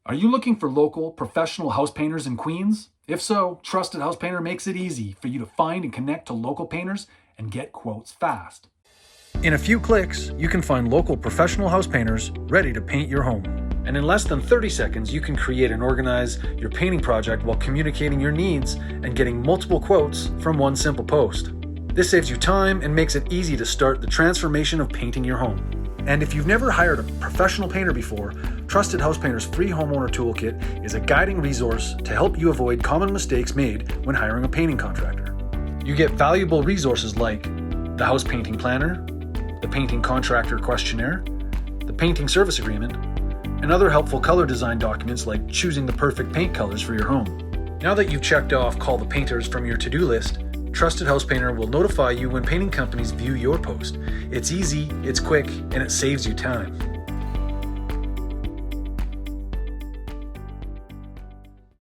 Are you looking for local, professional house painters in Queens? If so, Trusted House Painter makes it easy for you to find and connect to local painters and get quotes fast. In a few clicks, you can find local professional house painters ready to paint your home. And in less than 30 seconds, you can create and organize your painting project while communicating your needs and getting multiple quotes from one simple post. This saves you time and makes it easy to start the transformation of painting your home. And if you've never hired a professional painter before, Trusted House Painter's free homeowner toolkit is a guiding resource to help you avoid common mistakes made when hiring a painting contractor. You get valuable resources like the house painting planner, the painting contractor questionnaire, the painting service agreement, and other helpful color design documents like choosing the perfect paint colors for your home. Now that you've checked off Call the Painters from your to-do list, Trusted House Painter will notify you when painting companies view your post. It's easy, it's quick, and it saves you time.